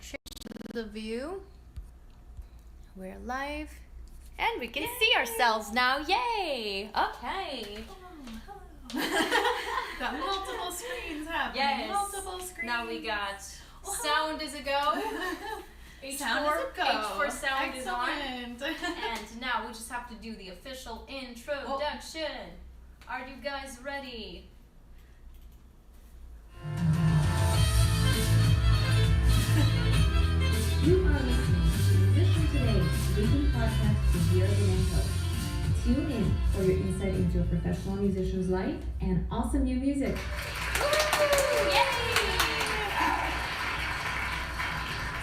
Change the view. We're live. And we can see ourselves now. Yay! Okay. Got multiple screens happening. Yes. Multiple screens. Now we got sound is a go. Sound is a go. H4 sound is on. Excellent. And now we just have to do the official introduction. Are you guys ready? You are listening to Musician Today's weekly podcast with Arianna Mae. Tune in for your insight into a professional musician's life and awesome new music. Woo! Yay!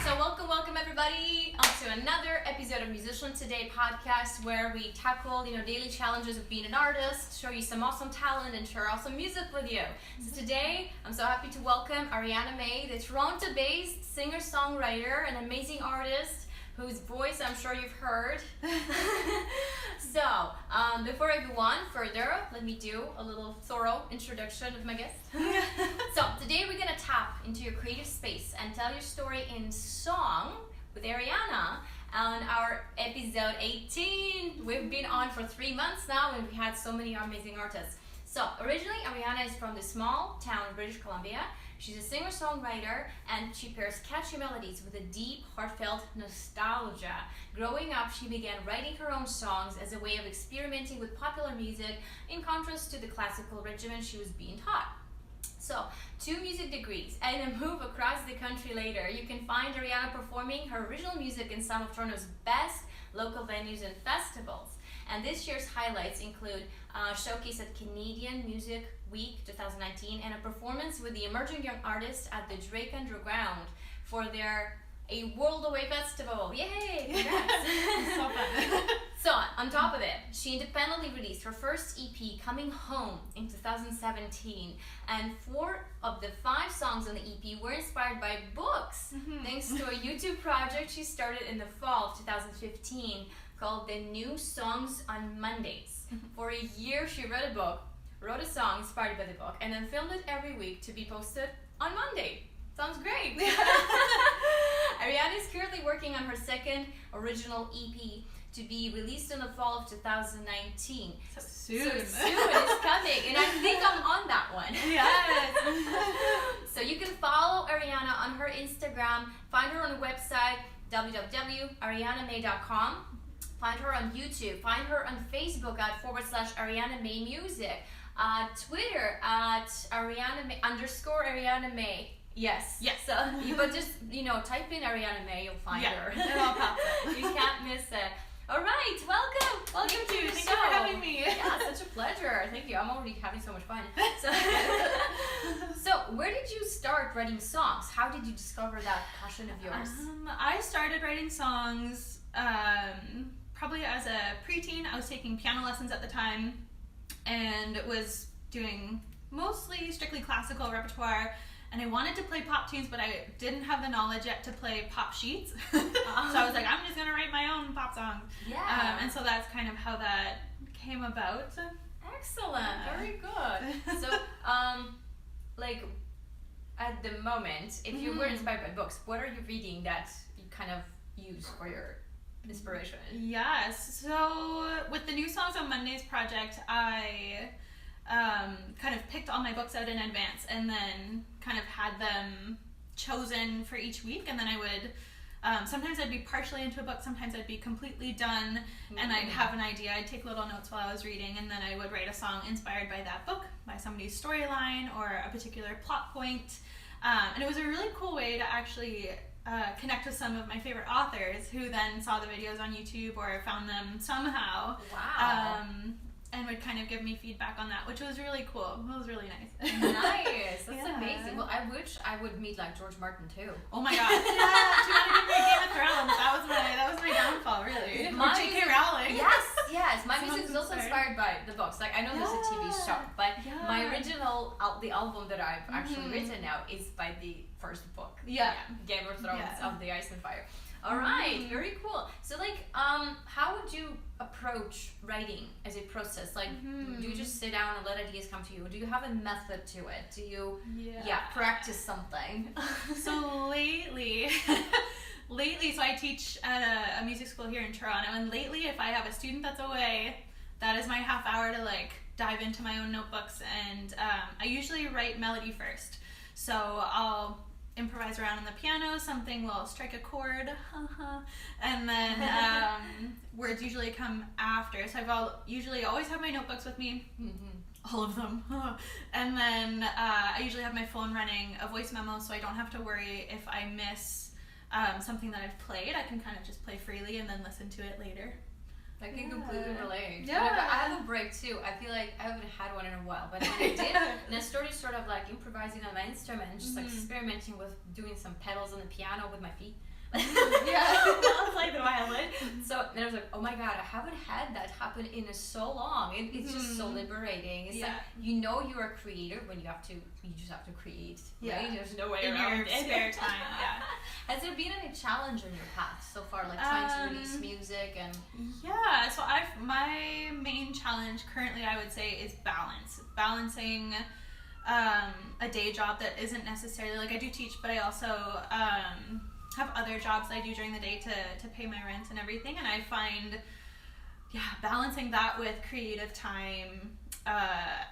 So welcome everybody onto another episode of Musician Today podcast, where we tackle daily challenges of being an artist, show you some awesome talent, and share awesome music with you. So today I'm so happy to welcome Arianna Mae, the Toronto-based singer-songwriter and amazing artist whose voice I'm sure you've heard. So before I go on further, let me do a little thorough introduction of my guest. So today we're gonna tap into your creative space and tell your story in song with Arianna on our episode 18. We've been on for 3 months now, and we had so many amazing artists. So originally Arianna is from the small town of British Columbia. She's a singer-songwriter, and she pairs catchy melodies with a deep, heartfelt nostalgia. Growing up, she began writing her own songs as a way of experimenting with popular music, in contrast to the classical regimen she was being taught. So, 2 music degrees and a move across the country later, you can find Arianna performing her original music in some of Toronto's best local venues and festivals. And this year's highlights include a showcase at Canadian Music Week 2019 and a performance with the Emerging Young Artists at the Drake Underground for their A World Away Festival. Yay! Congrats! So fun. So, on top of it, she independently released her first EP, Coming Home, in 2017. And 4 of the 5 songs on the EP were inspired by books, thanks to a YouTube project she started in the fall of 2015 called The New Songs on Mondays. For a year, she read a book, wrote a song inspired by the book, and then filmed it every week to be posted on Monday. Sounds great! Arianna is currently working on her second original EP to be released in the fall of 2019. So soon. So soon it's coming, and I think I'm on that one. Yes. So you can follow Arianna on her Instagram, find her on the website www.ariannamae.com, find her on YouTube, find her on Facebook at /Arianna Mae Music, Twitter at _Arianna Mae. Yes. So but just type in Arianna Mae, you'll find her. It all pops up. You can't miss it. All right, welcome Thank to you. the Thank show. you for having me. Yeah, such a pleasure. Thank you. I'm already having so much fun. So where did you start writing songs? How did you discover that passion of yours? I started writing songs probably as a preteen. I was taking piano lessons at the time and was doing mostly strictly classical repertoire. And I wanted to play pop tunes, but I didn't have the knowledge yet to play pop sheets. So I was like, I'm just going to write my own pop songs. Yeah. And so that's kind of how that came about. Excellent. Very good. So, at the moment, if you were inspired by books, what are you reading that you kind of use for your inspiration? Yes. So with the New Songs on Mondays project, I kind of picked all my books out in advance and then kind of had them chosen for each week, and then I would sometimes I'd be partially into a book, sometimes I'd be completely done, and I'd have an idea. I'd take little notes while I was reading, and then I would write a song inspired by that book, by somebody's storyline or a particular plot point. And it was a really cool way to actually connect with some of my favorite authors who then saw the videos on YouTube or found them somehow. Wow. And would kind of give me feedback on that, which was really cool. It was really nice. Nice. That's Yeah. amazing. Well, I wish I would meet like George Martin too. Oh my god. Yeah, she wanted to make Game of Thrones. That was my downfall, really. Or J.K. Rowling. Yes. My music is also inspired by the books. Like, I know there's a TV show, but my original, the album that I've actually written now is by the first book. Yeah. Game of Thrones of the Ice and Fire. All right, very cool. So, how would you approach writing as a process? Like, do you just sit down and let ideas come to you? Do you have a method to it? Do you, practice something? So lately, lately, so I teach at a music school here in Toronto, and lately if I have a student that's away, that is my half hour to like dive into my own notebooks, and I usually write melody first. So I'll improvise around on the piano, something will strike a chord, and then words usually come after. So usually always have my notebooks with me, all of them, and then I usually have my phone running a voice memo, so I don't have to worry if I miss something that I've played. I can kind of just play freely and then listen to it later. I can completely relate. Yeah. Whenever I have a break too. I feel like I haven't had one in a while, but when I did, and I started sort of like improvising on my instrument and just like experimenting with doing some pedals on the piano with my feet. I'll play the violin. So and I was like, oh my god, I haven't had that happen in so long. It's just so liberating. It's like you know you are creative when you just have to create. Right? There's no way around it. In your spare time. Has there been any challenge on your path so far, like trying to release music and? Yeah, so my main challenge currently, I would say, is balancing a day job that isn't necessarily like I do teach, but I also have other jobs I do during the day to pay my rent and everything, and I find balancing that with creative time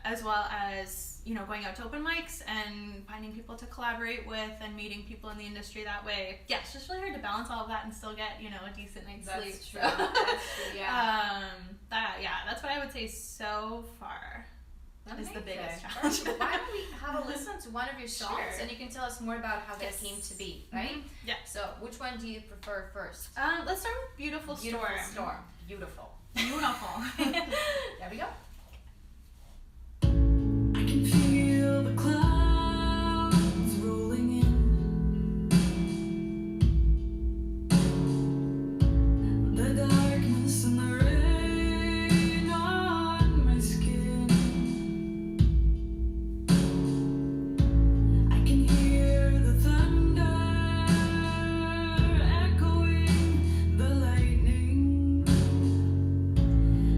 as well as going out to open mics and finding people to collaborate with and meeting people in the industry that way. Yeah, it's just really hard to balance all of that and still get a decent night's sleep. That's true. That's true. Yeah. That's what I would say so far. Is the biggest challenge. Why don't we have a listen to one of your songs, and you can tell us more about how that came to be, right? Yeah. So, which one do you prefer first? Let's start with Beautiful Storm. Beautiful. There we go. I can feel the clouds rolling in. The darkness and the rain on my skin. I can hear the thunder echoing the lightning.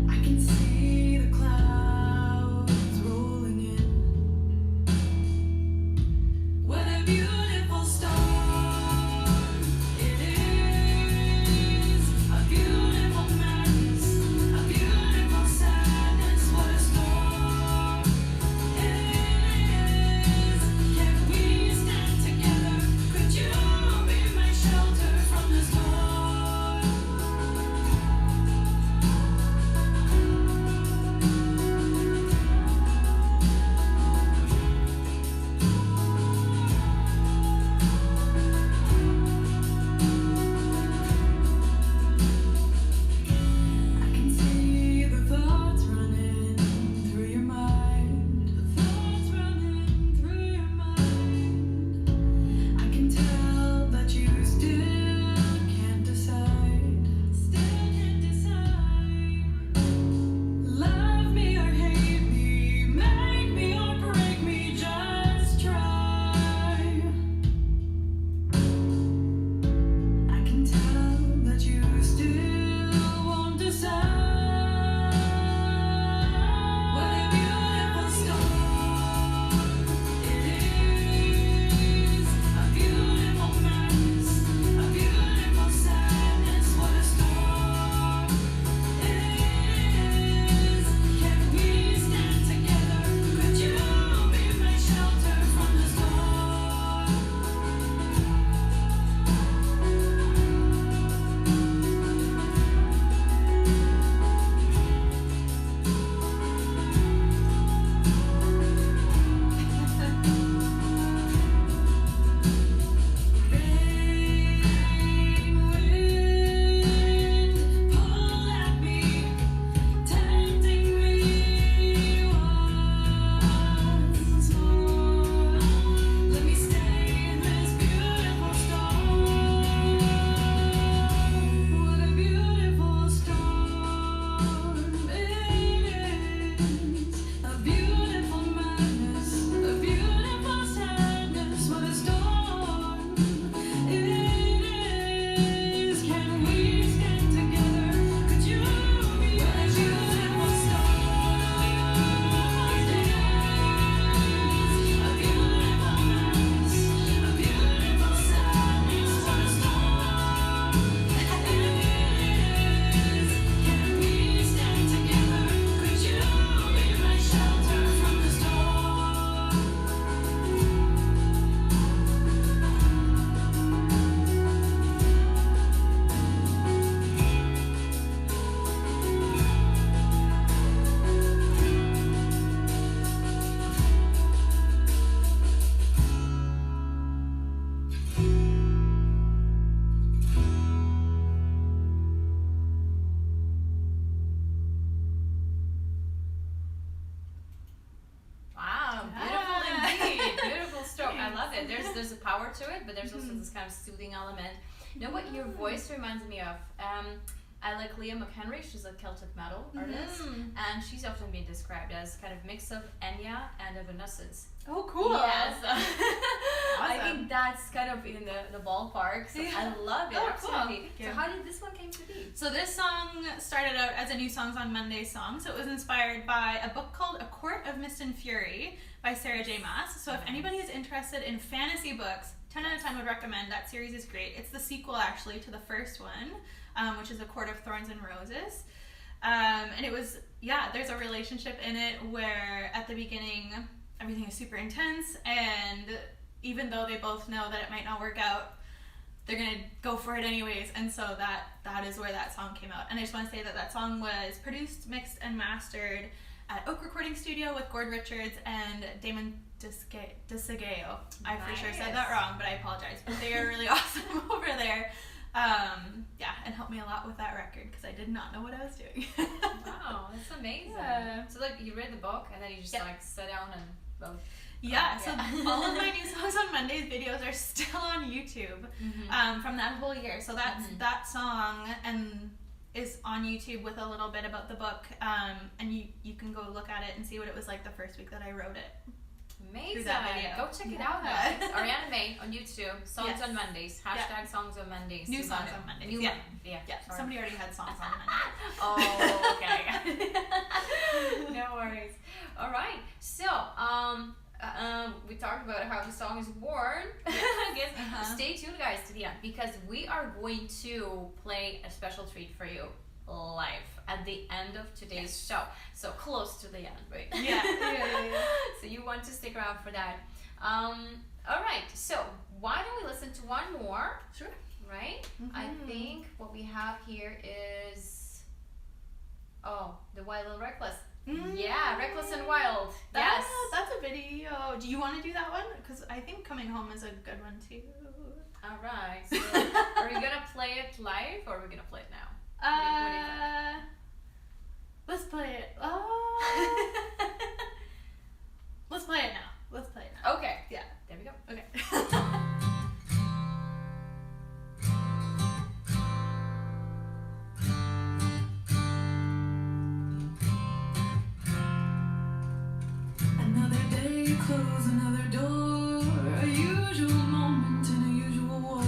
I can see the clouds rolling in. to it, but there's also this kind of soothing element. You know what your voice reminds me of? I like Leah McHenry. She's a Celtic metal artist, and she's often been described as kind of mix of Enya and Evanescence. Oh, cool. Yes. Awesome. I think that's kind of in the ballpark, so I love it. Oh, Absolutely. cool. So how did this one came to be? So this song started out as a New Songs on Mondays song. So it was inspired by a book called A Court of Mist and Fury by Sarah J. Maas. So if anybody is interested in fantasy books, 10 out of 10 would recommend. That series is great. It's the sequel actually to the first one, which is A Court of Thorns and Roses. And it was, there's a relationship in it where at the beginning everything is super intense, and even though they both know that it might not work out, they're gonna go for it anyways. And so that is where that song came out. And I just want to say that song was produced, mixed, and mastered at Oak Recording Studio with Gord Richards and Damon DeSegeo. I for sure said that wrong, but I apologize. But they are really awesome over there. And helped me a lot with that record because I did not know what I was doing. Wow, that's amazing. Yeah. So like you read the book and then you just like sat down and wrote. So all of my New Songs on Mondays videos are still on YouTube from that whole year. So that song is on YouTube with a little bit about the book, and you can go look at it and see what it was like the first week that I wrote it. Amazing. That video. Go check it out, guys. Arianna Mae on YouTube. Songs on Mondays. # Songs on Mondays. New Songs on Mondays. New Yeah. Sorry. Somebody already had songs on Mondays. Oh, okay. No worries. All right. So, we talked about how the song is born. I guess. Stay tuned, guys, to the end because we are going to play a special treat for you live at the end of today's show. So close to the end, right? Yeah. So you want to stick around for that. All right. So why don't we listen to one more? Sure. Right? I think what we have here is the Wild and Reckless. Yeah, Reckless and Wild. Yes. That's a video. Do you want to do that one? Because I think Coming Home is a good one too. All right. So are we gonna play it live or are we gonna play it now? What do you think? Let's play it. Let's play it now. Okay. Yeah. There we go. Okay. Another day, close another door. A usual moment in a usual war.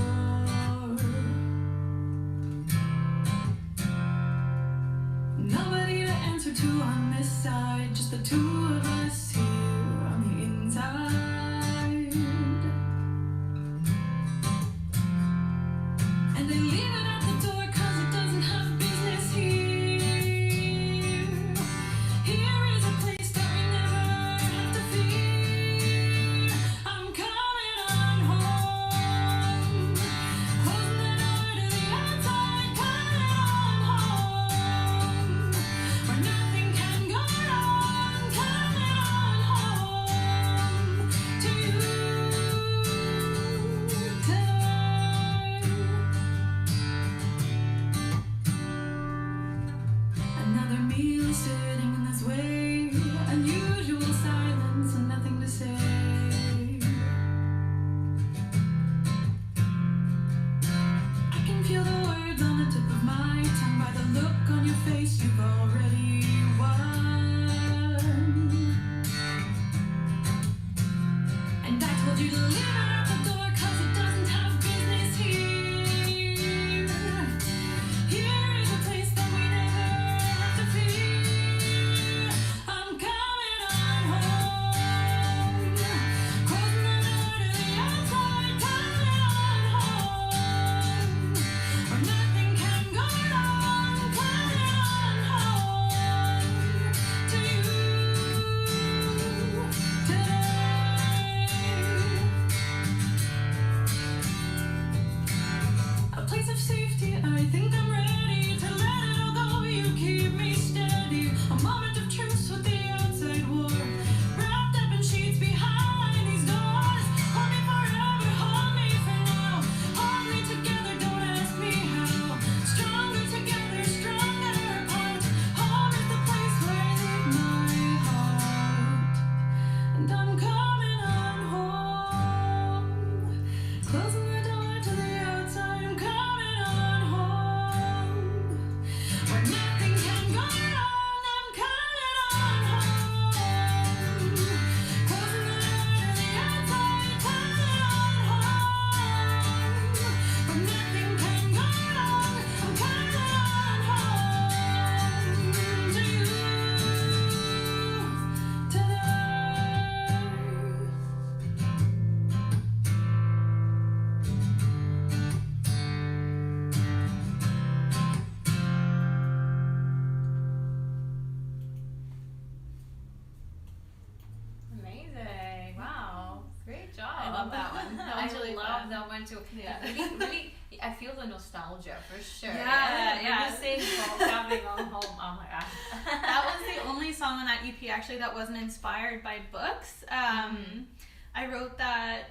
one's really love fun. that one too. Yeah. Really, I feel the nostalgia for sure. Yeah. Just saying traveling on home. Oh my god. That was the only song on that EP actually that wasn't inspired by books. I wrote that.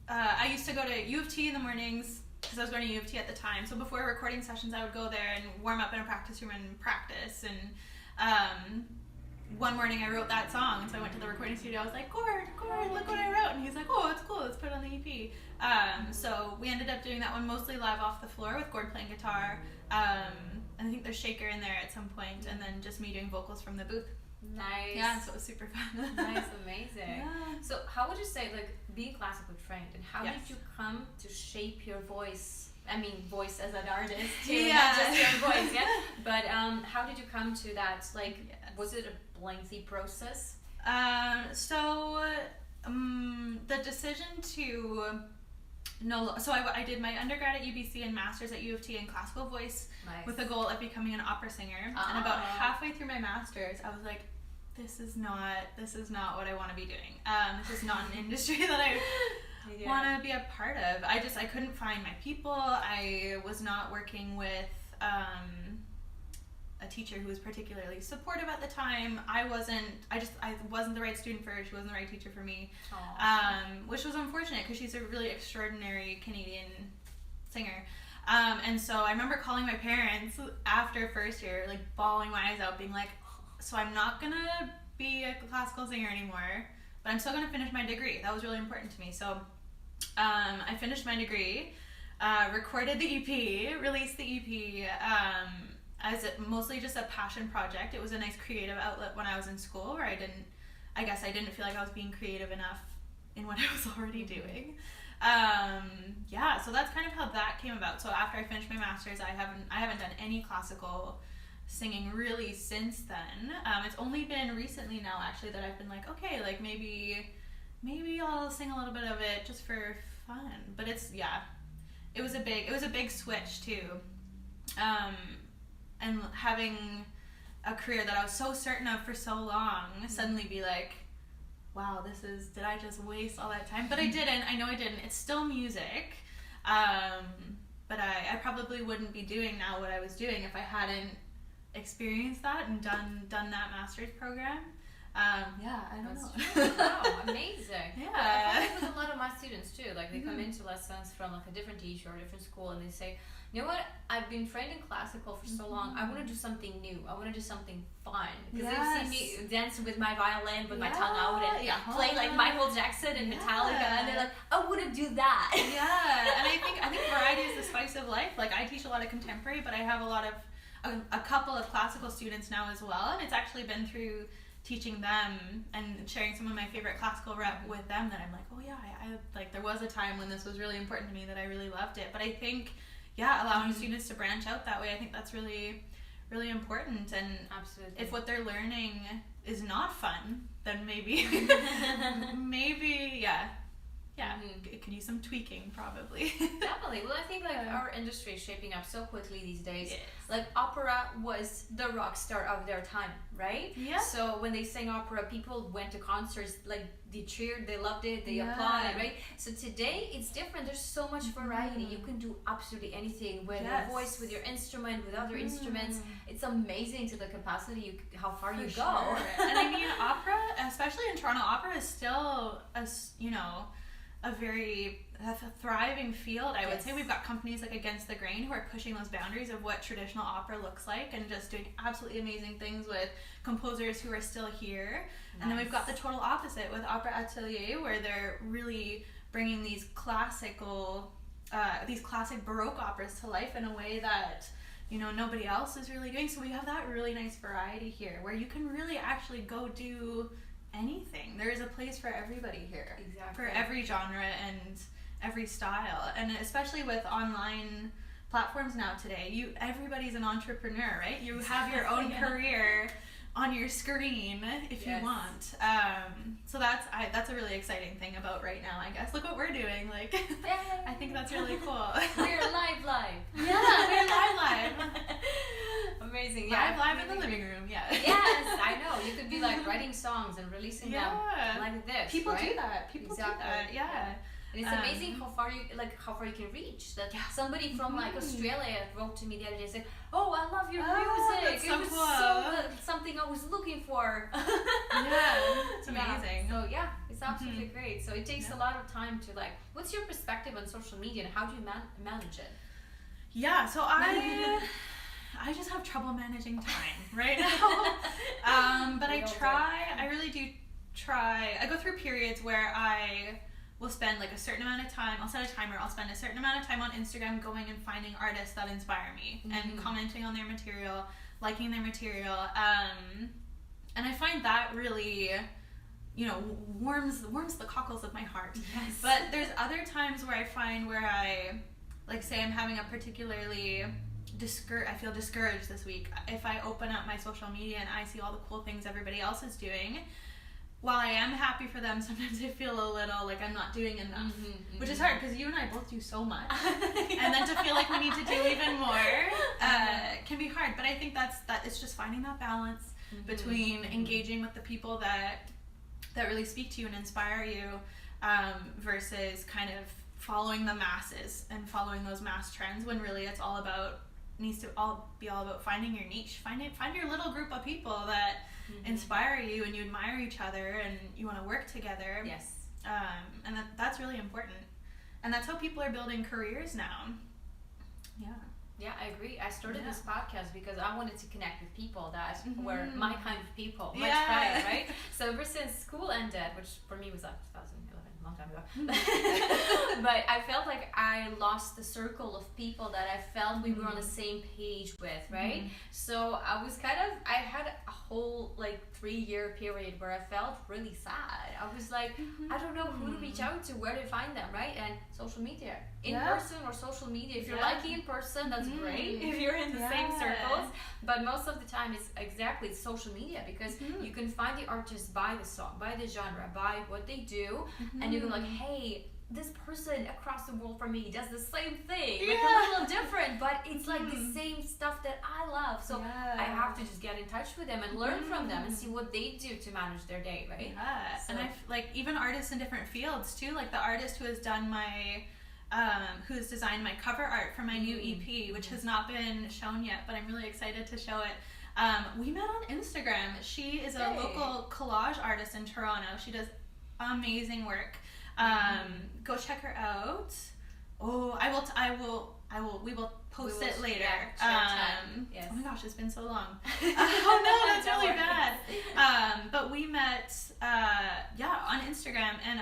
I used to go to U of T in the mornings because I was going to U of T at the time. So before recording sessions, I would go there and warm up in a practice room and practice. And one morning I wrote that song, and so I went to the recording studio. I was like, Gord, look what I wrote. And he's like, oh, it's cool, let's put it on the EP. So we ended up doing that one mostly live off the floor with Gord playing guitar. And I think there's Shaker in there at some point, and then just me doing vocals from the booth. Nice. Yeah, so it was super fun. Nice, amazing. Yeah. So how would you say, like, being classically trained, and how Yes. did you come to shape your voice? I mean, voice as an artist too, Yeah. not just your voice, yeah? But how did you come to that? Like, Yes. was it a lengthy process? The decision to I did my undergrad at UBC and master's at U of T in classical voice Nice. with the goal of becoming an opera singer. And about halfway through my master's, I was like, this is not what I want to be doing. This is not an industry that I want to be a part of. I couldn't find my people. I was not working with a teacher who was particularly supportive at the time. I wasn't the right student for her. She wasn't the right teacher for me. Which was unfortunate because she's a really extraordinary Canadian singer. And so I remember calling my parents after first year, like bawling my eyes out, being like, so I'm not gonna be a classical singer anymore, but I'm still gonna finish my degree. That was really important to me. So I finished my degree, recorded the EP, released the EP, as mostly just a passion project. It was a nice creative outlet when I was in school, where I didn't feel like I was being creative enough in what I was already doing. So that's kind of how that came about. So after I finished my master's, I haven't done any classical singing really since then. It's only been recently now actually that I've been like, okay, like maybe I'll sing a little bit of it just for fun. But it was a big switch too. And having a career that I was so certain of for so long, suddenly be like, wow, did I just waste all that time? But I didn't. I know I didn't. It's still music. But I probably wouldn't be doing now what I was doing if I hadn't experienced that and done that master's program. I don't know. Wow, amazing. Yeah. I find it with a lot of my students too. Like, they come into lessons from like a different teacher or a different school, and they say, you know what, I've been trained in classical for so long, I want to do something new, I want to do something fun. Because they've seen me dance with my violin, with my tongue out, and play like Michael Jackson and Metallica, and they're like, I want to do that. Yeah, and I think variety is the spice of life. Like, I teach a lot of contemporary, but I have a couple of classical students now as well, and it's actually been through teaching them and sharing some of my favorite classical rep with them that I'm like, oh yeah, I like, there was a time when this was really important to me that I really loved it. But I think allowing students to branch out that way, I think that's really, really important. And absolutely, if what they're learning is not fun, then maybe it could use some tweaking probably. Definitely. Well, I think like our industry is shaping up so quickly these days. Yes. Like, opera was the rock star of their time, right? Yeah. So when they sang opera, people went to concerts, like, they cheered, they loved it, they applauded, right? So today it's different. There's so much variety. You can do absolutely anything with your voice, with your instrument, with other instruments. It's amazing to the capacity, how far you go. And I mean, opera, especially in Toronto, opera is still a very thriving field, I would say. We've got companies like Against the Grain who are pushing those boundaries of what traditional opera looks like, and just doing absolutely amazing things with composers who are still here. Nice. And then we've got the total opposite with Opera Atelier, where they're really bringing these classic Baroque operas to life in a way that nobody else is really doing. So we have that really nice variety here, where you can really actually go do anything. There is a place for everybody here. Exactly. For every genre and every style. And especially with online platforms now today, everybody's an entrepreneur, right? You have your own career on your screen if you want. So that's a really exciting thing about right now, I guess. Look what we're doing. Like, I think that's really cool. We're live. Yeah, we're live. Amazing. Live in the living room. Yeah. Yes, I know. You could be like writing songs and releasing them like this. People right? do that. People do that. Yeah. And it's amazing how far you can reach. That somebody from like Australia wrote to me the other day, said, "Oh, I love your music. That's It was cool. something I was looking for." It's amazing. So it's absolutely great. So it takes a lot of time to like. What's your perspective on social media and how do you manage it? Yeah, so I just have trouble managing time right now. But I really do try. I go through periods where I will spend like a certain amount of time, I'll set a timer, I'll spend a certain amount of time on Instagram going and finding artists that inspire me and commenting on their material, liking their material. And I find that really, warms the cockles of my heart. Yes. But there's other times where I find where I, like say I'm having a particularly I feel discouraged this week. If I open up my social media and I see all the cool things everybody else is doing, while I am happy for them, sometimes I feel a little like I'm not doing enough, which is hard because you and I both do so much, and then to feel like we need to do even more can be hard. But I think that it's just finding that balance between engaging with the people that really speak to you and inspire you, versus kind of following the masses and following those mass trends when really it's needs to be all about finding your niche, find your little group of people that inspire you and you admire each other and you want to work together. Yes. And that's really important, and that's how people are building careers now. Yeah, I agree. I started this podcast because I wanted to connect with people that were my kind of people, much better, right? So ever since school ended, which for me was like 2011, a long time ago, but I felt like I lost the circle of people that I felt we were on the same page with, right? So I had a whole like 3-year period where I felt really sad. I was like, I don't know who to reach out to, where to find them, right? And social media, in person or social media. If you're liking in person, that's great. If you're in the same circles, but most of the time it's social media, because you can find the artist by the song, by the genre, by what they do, and you can like, hey, this person across the world from me does the same thing, like a little different, but it's like the same stuff that I love. So I have to just get in touch with them and learn from them and see what they do to manage their day, right? Yeah, So, and like even artists in different fields too, like the artist who has done my who has designed my cover art for my new EP, which has not been shown yet, but I'm really excited to show it. We met on Instagram. She is a local collage artist in Toronto. She does amazing work. Go check her out. Oh, we will post it later. Yes. Oh my gosh, it's been so long. Oh no, that's really bad. But we met, on Instagram, and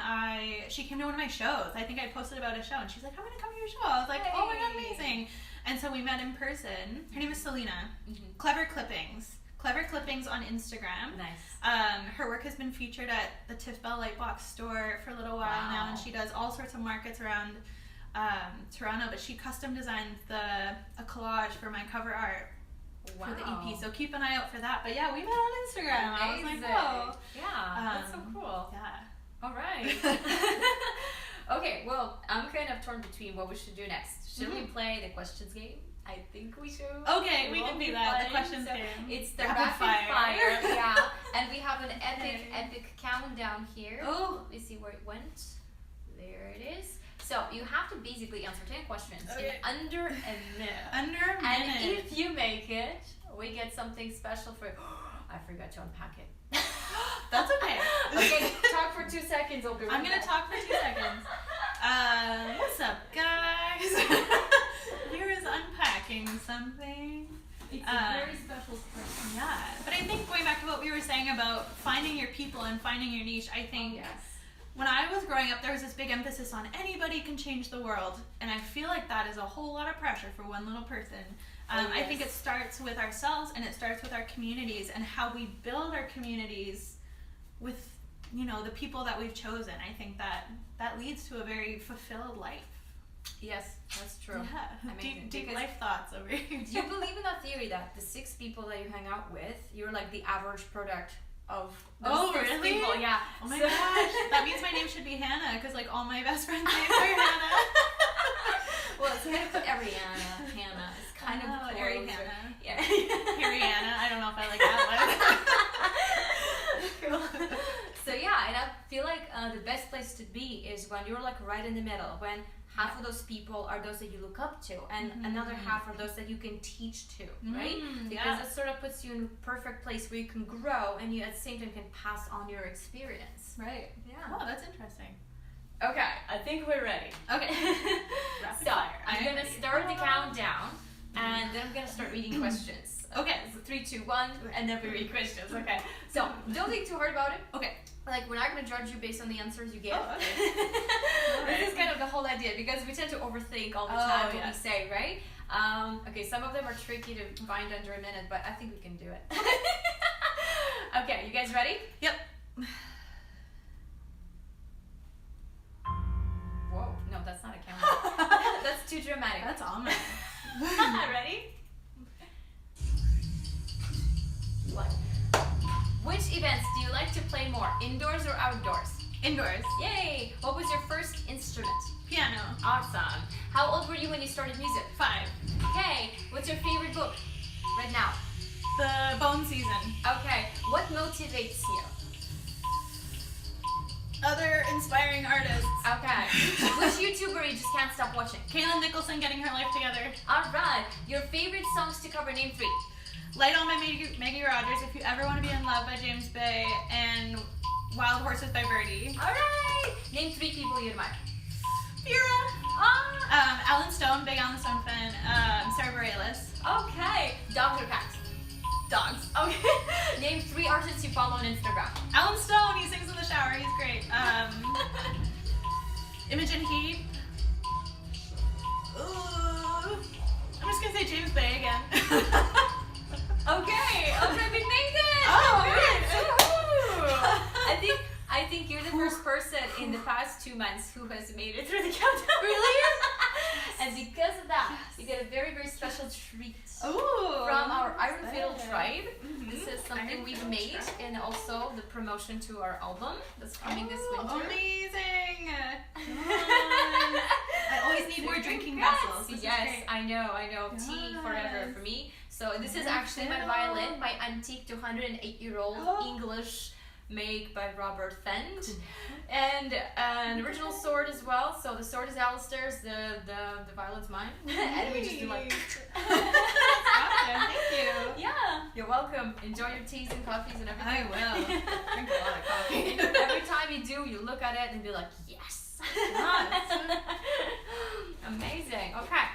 she came to one of my shows. I think I posted about a show, and she's like, I'm gonna come to your show. I was like, oh my god, amazing. And so we met in person. Her name is Selena. Clever Clippings on Instagram. Nice. Her work has been featured at the Tiff Bell Lightbox store for a little while now, and she does all sorts of markets around Toronto, but she custom designed a collage for my cover art for the EP, so keep an eye out for that. But yeah, we met on Instagram. Amazing. I was like, whoa. Yeah, that's so cool. Yeah. All right. Okay, well, I'm kind of torn between what we should do next. Should we play the questions game? I think we should. Okay, we can do that. The questions game. It's the rapid fire. Yeah, and we have an epic countdown here. Oh, Let me see where it went. There it is. So you have to basically answer 10 questions in under a minute. Under a minute. And if you make it, we get something special for you. I forgot to unpack it. That's okay. Okay, talk for 2 seconds. I'll be right I'm gonna back. talk for 2 seconds. What's up, guys? Vera's unpacking something. It's a very special person. Yeah, but I think going back to what we were saying about finding your people and finding your niche, I think when I was growing up, there was this big emphasis on anybody can change the world, and I feel like that is a whole lot of pressure for one little person. I think it starts with ourselves, and it starts with our communities and how we build our communities with, the people that we've chosen. I think that leads to a very fulfilled life. Yes, that's true. Yeah, Amazing. deep life thoughts over here. Do you believe in that theory that the 6 people that you hang out with, you're like the average product of those 6 really? people? Yeah. Oh my gosh, that means my name should be Hannah, because like all my best friends' names are Hannah. Well, it's kind of Arianna, Hannah. It's kind of closer. Arianna. Yeah. Arianna. I don't know if I like that one. Cool. So yeah, and I feel like the best place to be is when you're like right in the middle, when half of those people are those that you look up to, and another half are those that you can teach to, right? Because it sort of puts you in a perfect place where you can grow and you at the same time can pass on your experience. Right. Yeah. Oh, that's interesting. Okay, I think we're ready. Okay. So I'm gonna start the countdown, and then I'm gonna start reading questions. Okay. So 3, 2, 1, and then we read questions. Okay. So don't think too hard about it. Okay. Like, we're not gonna judge you based on the answers you give. Oh, okay. This is kind of the whole idea, because we tend to overthink all the time what we say, right? Okay, some of them are tricky to find under a minute, but I think we can do it. Okay, you guys ready? Yep. Whoa, no, that's not a camera. That's too dramatic. That's ominous. Ready? What? Which events do you like to play more, indoors or outdoors? Indoors. Yay! What was your first instrument? Piano. Awesome. How old were you when you started music? 5. Okay. What's your favorite book right now? The Bone Season. Okay. What motivates you? Other inspiring artists. Okay. Which YouTuber you just can't stop watching? Kaylin Nicholson getting her life together. Alright. Your favorite songs to cover, name 3. Light On by Maggie Rogers, If You Ever Want to Be in Love by James Bay, and Wild Horses by Birdie. Alright. Name 3 people you admire. Vera. Alan Stone, big Alan Stone fan. Sarah Bareilles. Okay. Dogs or cats? Dogs. Okay. Name 3 artists you follow on Instagram. Alan Stone, he sings in the shower, he's great. Imogen Heap. Ooh. I'm just gonna say James Bay again. Okay, we made it! Oh, good! I think you're the first person in the past 2 months who has made it through the countdown. Really? And because of that, you get a very, very special treat Ooh. from our Iron Fiddle tribe. Mhm. This is something Iron we've Fiddle made, tribe. and also the promotion to our album that's coming this Oh, winter. amazing! I always need more drinking vessels. This is Yes, great. I know. Tea forever Yes. for me. So this is actually my violin, my antique 208-year-old English make by Robert Fendt, and an original sword as well. So the sword is Alistair's, the violin's mine, and we just do like. Awesome, thank you. Yeah, you're welcome. Enjoy your teas and coffees and everything. I will. Drink a lot of coffee. And every time you do, you look at it and be like, yes. Nice. Amazing. Okay.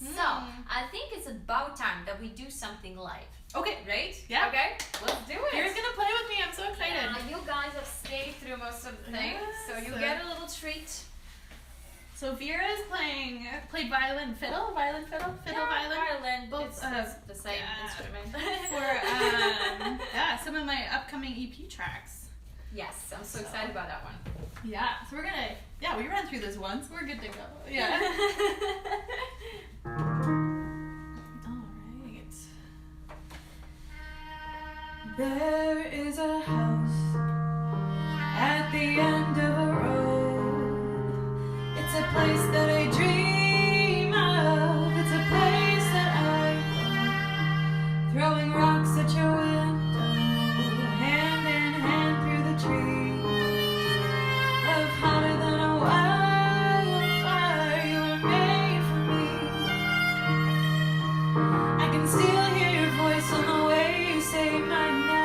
So I think it's about time that we do something live. Okay. Right? Yeah. Okay. Let's do it. Vera's gonna play with me. I'm so excited. Yeah, you guys have stayed through most of the things, so you Yes. get a little treat. So Vera's played violin, fiddle, violin, violin. Both, It's the same yeah. instrument. for some of my upcoming EP tracks. Yes, I'm so excited about that one. Yeah. So we ran through this once. We're good to go. Yeah. All right. There is a house at the end of a road. It's a place that I dream of. It's a place that I go, throwing rocks at your window, hand in hand through the trees. Love hotter than a wildfire, you were made for me. I can still hear your voice on the way you say my name.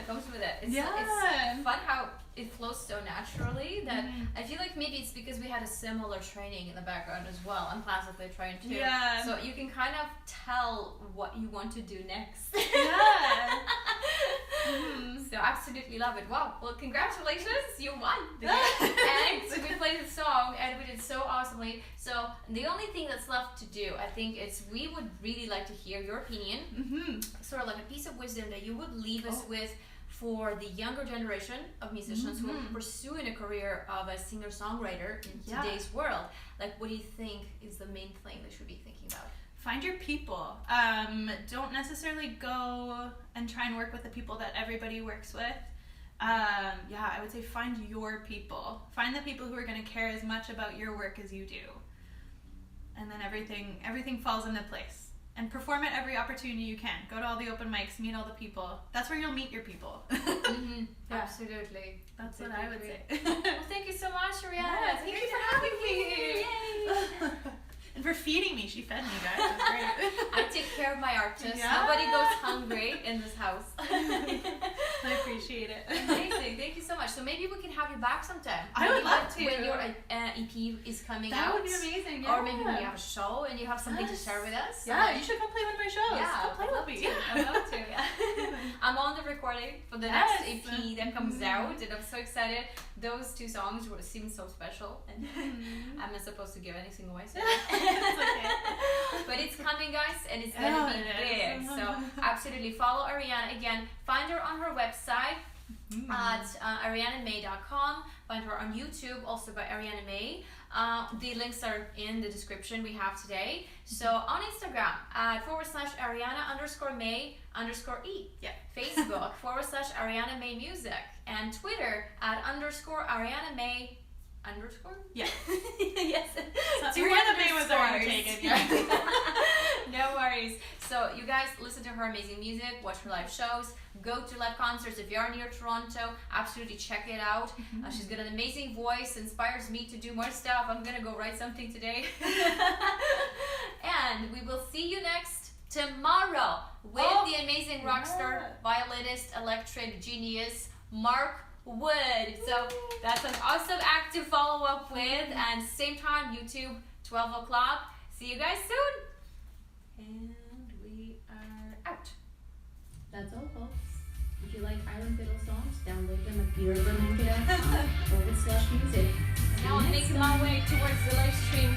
that comes with it. It's Yeah. fun how it flows so naturally that I feel like maybe it's because we had a similar training in the background as well. I'm classically trained too. Yeah. So you can kind of tell what you want to do next. Yeah. So absolutely love it. Wow. Well, congratulations. You won. And we played the song and we did so awesomely. So the only thing that's left to do, I think, is we would really like to hear your opinion. Sort of like a piece of wisdom that you would leave us with for the younger generation of musicians who are pursuing a career of a singer-songwriter in today's world. Like, what do you think is the main thing they should be thinking about? Find your people. Don't necessarily go and try and work with the people that everybody works with. I would say find your people. Find the people who are going to care as much about your work as you do. And then everything falls into place. And perform at every opportunity you can. Go to all the open mics, meet all the people. That's where you'll meet your people. Absolutely. That's what I would say. Well, thank you so much, Arianna. Yeah, thank you for having me. Yay. And for feeding me. She fed me, guys. That's great. I take care of my artists. Yeah. Nobody goes hungry in this house. I appreciate it. Amazing. Thank you so much. So maybe we can have you back sometime. I would love to. When your EP is coming That out. would be amazing. Yeah. Or maybe when you have a show and you have something to share with us. Yeah, you should come play one of my shows. Yeah, come play with me. I'd love to. Yeah. I'm on the recording for the next EP that comes out, and I'm so excited. Those two songs were seem so special, and I'm not supposed to give anything away. So. It's okay. But it's coming, guys, and it's gonna be big. So absolutely follow Arianna again. Find her on her website at ariannamae.com. Find her on YouTube, also by Arianna Mae. The links are in the description we have today. So on Instagram at /Arianna_Mae_E. Yeah. Facebook /Arianna Mae Music. And Twitter at _Arianna Mae _? Yeah. Yes. So Arianna Mae was already taken. Yeah. No worries. So you guys listen to her amazing music, watch her live shows, go to live concerts. If you are near Toronto, absolutely check it out. She's got an amazing voice, inspires me to do more stuff. I'm gonna go write something today. And we will see you next tomorrow with the amazing rock star, violinist, electric genius, Mark Wood. So that's an awesome act to follow up with. And same time, YouTube, 12 o'clock. See you guys soon. And we are out. That's all, folks. If you like Iron Fiddle songs, download them at earbudanchor.com/music. Now I'm making my way towards the live stream.